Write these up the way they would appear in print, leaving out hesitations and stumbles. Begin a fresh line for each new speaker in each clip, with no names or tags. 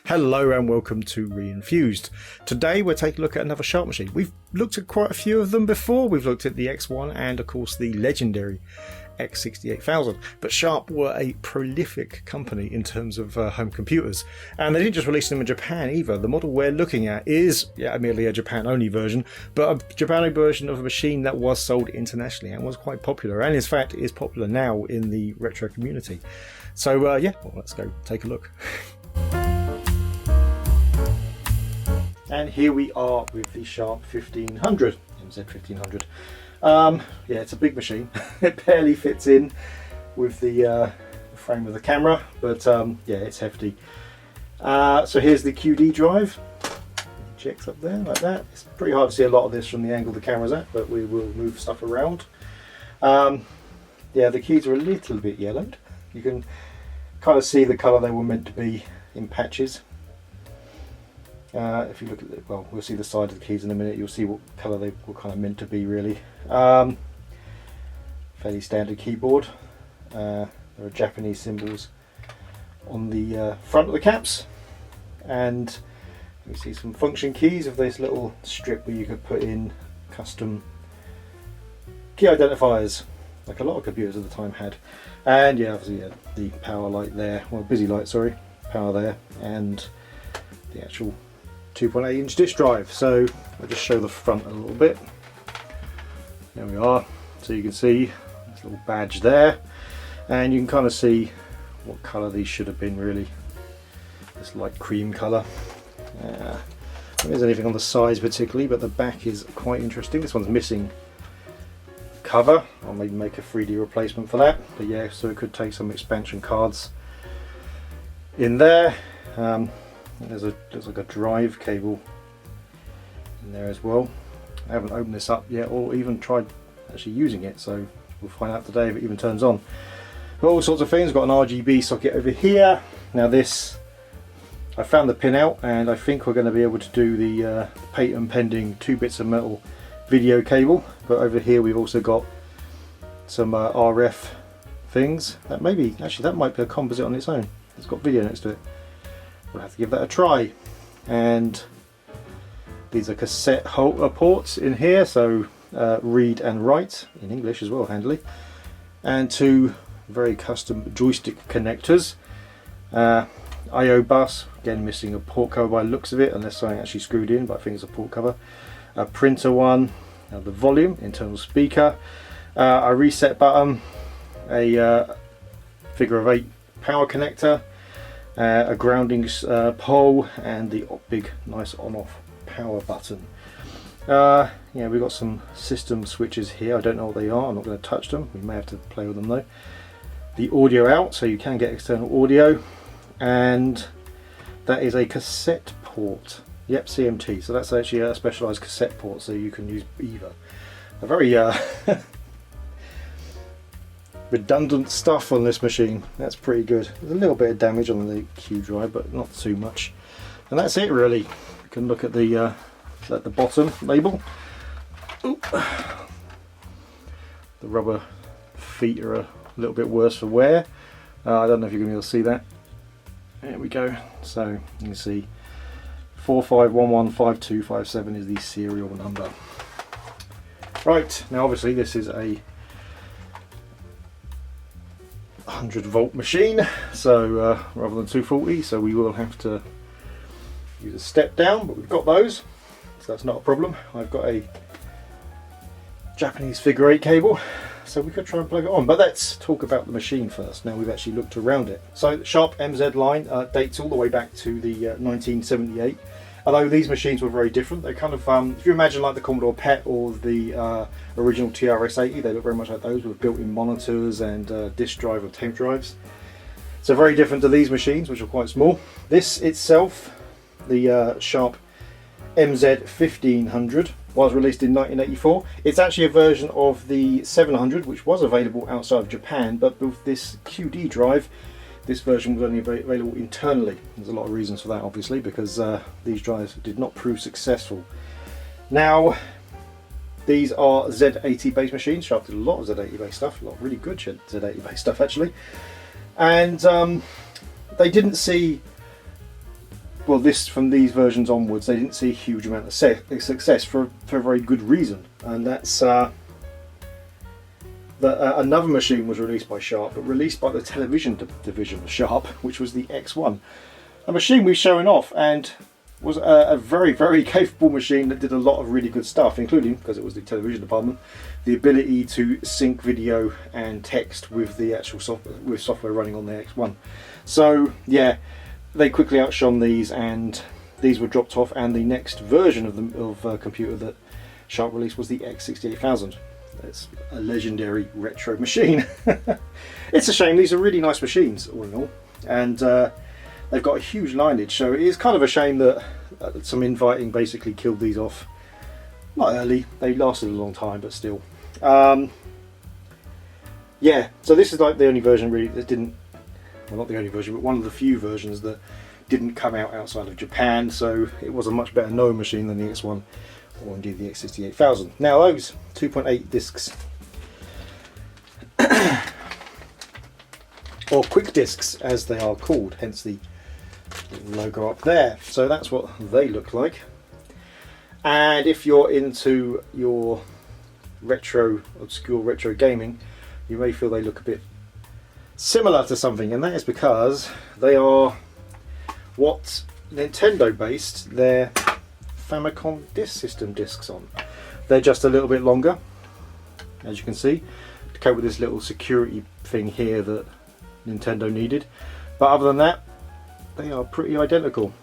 Hello and welcome to Re-enthused. Today we're taking a look at another Sharp machine. We've looked at quite a few of them before. We've looked at the X1 and of course the legendary X68000. But Sharp were a prolific company in terms of home computers. And they didn't just release them in Japan either. The model we're looking at is merely a Japan-only version, but a Japan-only version of a machine that was sold internationally and was quite popular. And in fact is popular now in the retro community. So let's go take a look. And here we are with the Sharp 1500, MZ1500. It's a big machine. It barely fits in with the frame of the camera, but it's hefty. So here's the QD drive. Checks up there like that. It's pretty hard to see a lot of this from the angle the camera's at, but we will move stuff around. The keys are a little bit yellowed. You can kind of see the colour they were meant to be in patches. If you look at it, well, we'll see the side of the keys in a minute. You'll see what colour they were kind of meant to be, really. Fairly standard keyboard. There are Japanese symbols on the front of the caps, and you see some function keys of this little strip where you could put in custom key identifiers, like a lot of computers at the time had. And obviously the power light there, well, busy light, sorry, power there, and the actual 2.8 inch disk drive. So I'll just show the front a little bit. There we are. So you can see this little badge there, and you can kind of see what colour these should have been, really. This light cream colour. There isn't anything on the sides particularly, but the back is quite interesting. This one's missing cover. I'll maybe make a 3D replacement for that. But so it could take some expansion cards in there. There's like a drive cable in there as well. I haven't opened this up yet or even tried actually using it, so we'll find out today if it even turns on. But all sorts of things. Got an RGB socket over here. Now this, I found the pin out, and I think we're going to be able to do the patent pending 2 bits of metal video cable. But over here we've also got some RF things. That might be a composite on its own. It's got video next to it. We'll have to give that a try. And these are cassette holder ports in here, so read and write in English as well, handily. And 2 very custom joystick connectors. I/O bus, again missing a port cover by the looks of it, unless something actually screwed in, but I think it's a port cover. A printer one, the volume, internal speaker, a reset button, a figure of 8 power connector, a grounding pole, and the big nice on-off power button. We've got some system switches here. I don't know what they are. I'm not going to touch them. We may have to play with them though. The audio out, so you can get external audio, and that is a cassette port. Yep, CMT. So that's actually a specialised cassette port, so you can use either. A very redundant stuff on this machine. That's pretty good. There's a little bit of damage on the Q drive, but not too much. And that's it, really. You can look at the bottom label. Ooh. The rubber feet are a little bit worse for wear. I don't know if you're going to be able to see that. There we go. So you can see 45115257 is the serial number. Right, now obviously this is a 100-volt machine, so rather than 240, so we will have to use a step down, but we've got those, so that's not a problem. I've got a Japanese figure 8 cable, so we could try and plug it on, but let's talk about the machine first. Now we've actually looked around it. So the Sharp MZ line dates all the way back to the 1978. Although these machines were very different. They kind of, if you imagine like the Commodore PET or the original TRS-80, they look very much like those, with built-in monitors and disk drive or tape drives. So very different to these machines, which are quite small. This itself, the Sharp MZ1500, was released in 1984. It's actually a version of the 700, which was available outside of Japan, but with this QD drive, this version was only available internally. There's a lot of reasons for that, obviously, because these drives did not prove successful. Now, these are Z80 based machines. Sharp did a lot of Z80 based stuff, a lot of really good Z80 based stuff actually. And they didn't see well, this from these versions onwards, they didn't see a huge amount of success for a very good reason, and that's that another machine was released by Sharp, but released by the television division of Sharp, which was the X1, a machine we've shown off, and was a very, very capable machine that did a lot of really good stuff, including, because it was the television department, the ability to sync video and text with the actual software running on the X1. So yeah, they quickly outshone these, and these were dropped off, and the next version of a computer that Sharp released was the X68000. It's a legendary retro machine. It's a shame, these are really nice machines all in all, and they've got a huge lineage, so it is kind of a shame that some infighting basically killed these off. Not early, they lasted a long time, but still. Yeah, so this is like the only version really that didn't, well, not the only version, but one of the few versions that didn't come out outside of Japan, so it was a much better known machine than the X1, or indeed the X68000. Now those 2.8 discs, or quick discs as they are called, hence the logo up there. So that's what they look like. And if you're into your obscure retro gaming, you may feel they look a bit similar to something, and that is because they are what Nintendo based their Famicom Disk System discs on. They're just a little bit longer, as you can see, to cope with this little security thing here that Nintendo needed, but other than that, they are pretty identical.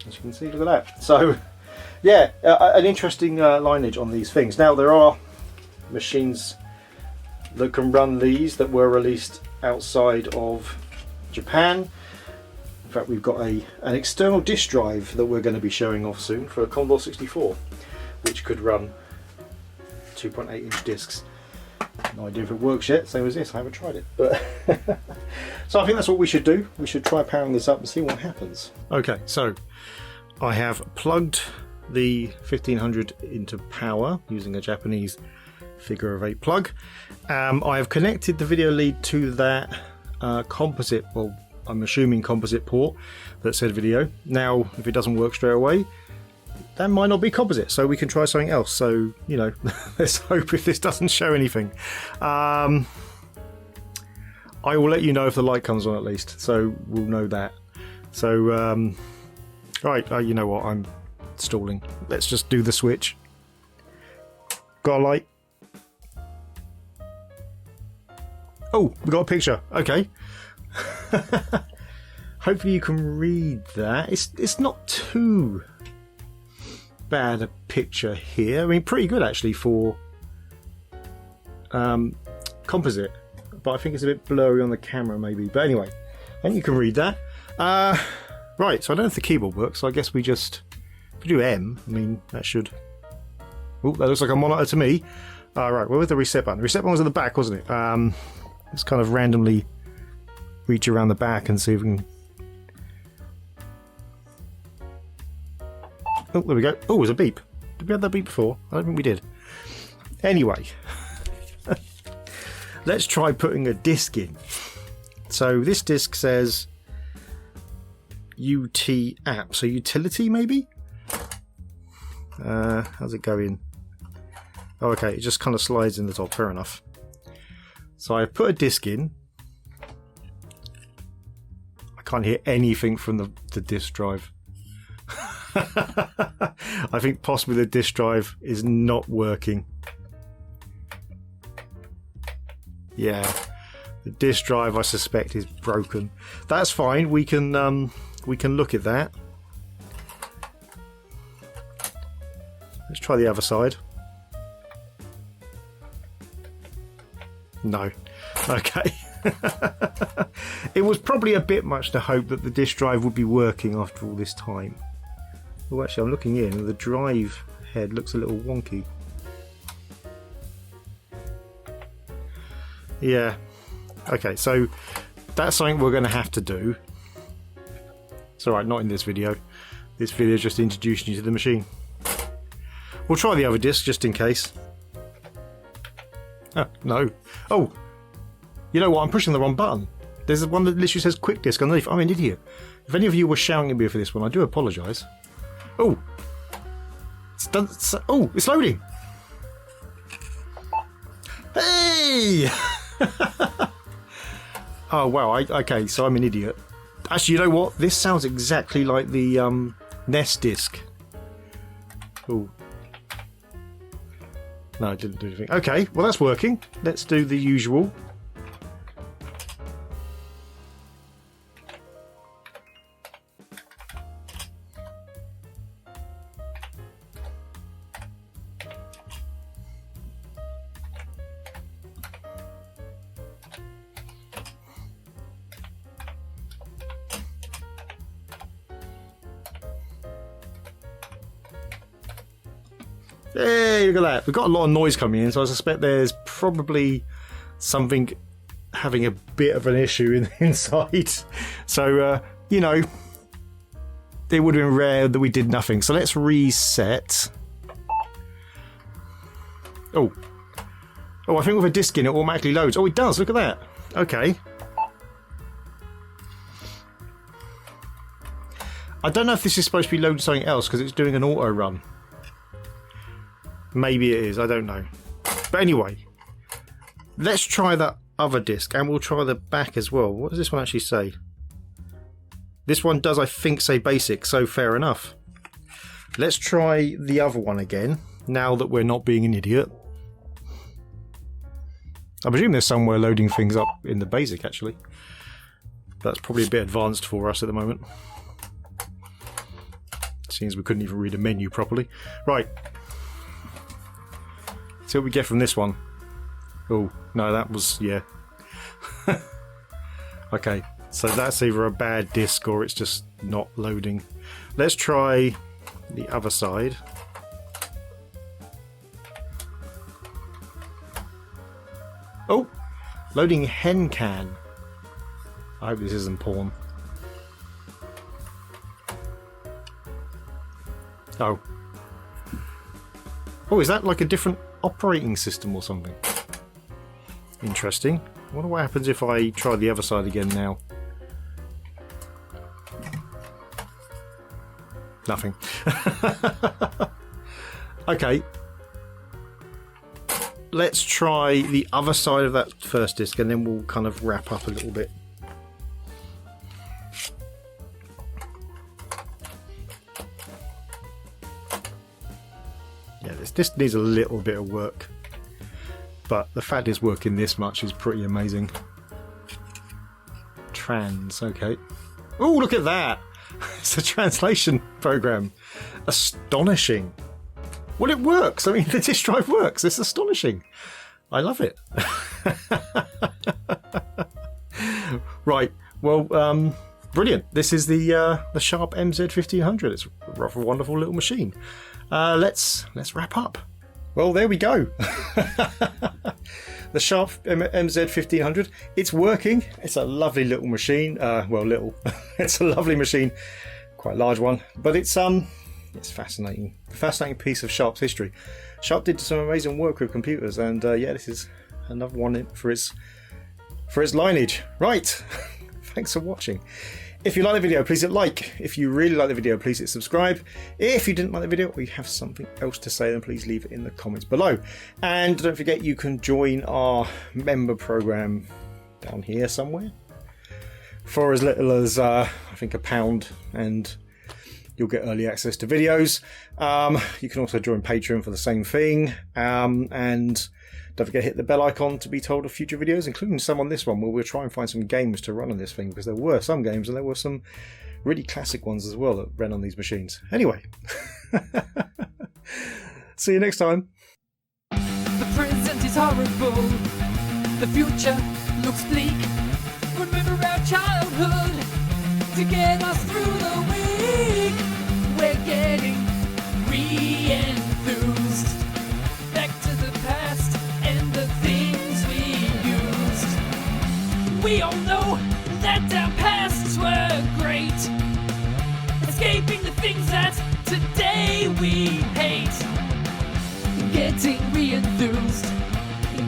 As you can see, look at that. So yeah, an interesting lineage on these things. Now there are machines that can run these that were released outside of Japan. In fact, we've got an external disk drive that we're going to be showing off soon for a Commodore 64, which could run 2.8 inch discs. No idea if it works yet, same as this, I haven't tried it. But so I think that's what we should do. We should try powering this up and see what happens. Okay, so I have plugged the 1500 into power using a Japanese figure of 8 plug. I have connected the video lead to that composite, well, I'm assuming composite port that said video. Now, if it doesn't work straight away, that might not be composite, so we can try something else. So, you know, let's hope if this doesn't show anything. I will let you know if the light comes on at least, so we'll know that. So, right, you know what, I'm stalling. Let's just do the switch. Got a light. Oh, we got a picture. Okay. Hopefully you can read that. It's not too bad a picture here. I mean, pretty good actually for composite, but I think it's a bit blurry on the camera maybe. But anyway, I think you can read that. Right, so I don't know if the keyboard works, so I guess we just, if we do M, I mean, that should... Oh, that looks like a monitor to me. Right, where was the reset button? The reset button was at the back, wasn't it? Let's kind of randomly reach around the back and see if we can... Oh, there we go. Oh, there's a beep. Did we have that beep before? I don't think we did. Anyway, let's try putting a disc in. So this disc says UT app, so utility maybe? How's it going? Oh, okay, it just kind of slides in the top, fair enough. So I put a disc in. I can't hear anything from the disk drive. I think possibly the disk drive is not working. Yeah, the disk drive I suspect is broken. That's fine. We can look at that. Let's try the other side. No. Okay. It was probably a bit much to hope that the disk drive would be working after all this time. Oh, actually, I'm looking in and the drive head looks a little wonky. Yeah. Okay, so that's something we're going to have to do. It's alright, not in this video. This video is just introducing you to the machine. We'll try the other disc just in case. Oh, no. Oh! You know what? I'm pushing the wrong button.
There's one that literally says quick disk underneath. I'm an idiot. If any of you were shouting at me for this one, I do apologise. Oh! It's done. Oh, it's loading! Hey! Oh, wow. Okay, so I'm an idiot. Actually, you know what? This sounds exactly like the NES disc. Oh. No, it didn't do anything. Okay, well, that's working. Let's do the usual. Hey, look at that. We've got a lot of noise coming in, so I suspect there's probably something having a bit of an issue inside. So, you know, it would have been rare that we did nothing. So let's reset. Oh. Oh, I think with a disk in, it automatically loads. Oh, it does. Look at that. Okay. I don't know if this is supposed to be loading something else because it's doing an auto run. Maybe it is, I don't know. But anyway, let's try that other disc and we'll try the back as well. What does this one actually say? This one does, I think, say basic, so fair enough. Let's try the other one again, now that we're not being an idiot. I presume there's somewhere loading things up in the basic, actually. That's probably a bit advanced for us at the moment. Seems we couldn't even read a menu properly. Right. See what we get from this one. Oh, no, that was, yeah. Okay, so that's either a bad disk or it's just not loading. Let's try the other side. Oh, loading hen can. I hope this isn't porn. Oh. Oh, is that like a different operating system or something? Interesting. I wonder what happens if I try the other side again now. Nothing. Okay. Let's try the other side of that first disc and then we'll kind of wrap up a little bit. Yeah, this needs a little bit of work, but the fact it's working this much is pretty amazing. Trans, okay. Oh, look at that! It's a translation program. Astonishing. Well, it works. I mean, the disk drive works. It's astonishing. I love it. Right. Well, brilliant. This is the Sharp MZ1500. It's a rather wonderful little machine. Let's wrap up. Well, there we go. The Sharp MZ1500. It's working. It's a lovely little machine. Well, little. It's a lovely machine. Quite a large one, but it's fascinating. A fascinating piece of Sharp's history. Sharp did some amazing work with computers, and yeah, this is another one for its lineage. Right. Thanks for watching. If you like the video, please hit like. If you really like the video, please hit subscribe. If you didn't like the video or you have something else to say, then please leave it in the comments below. And don't forget, you can join our member program down here somewhere for as little as I think £1, and you'll get early access to videos. You can also join Patreon for the same thing. And don't forget to hit the bell icon to be told of future videos, including some on this one, where we'll try and find some games to run on this thing, because there were some games and there were some really classic ones as well that ran on these machines. Anyway, see you next time.
The present is horrible, the future looks bleak. Remember our childhood to get us through the week. We're getting re-enthused, back to the past and the things we used. We all know that our pasts were great, escaping the things that today we hate. Getting re-enthused,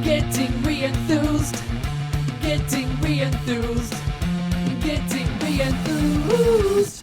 getting re-enthused, getting re-enthused. re-enthused.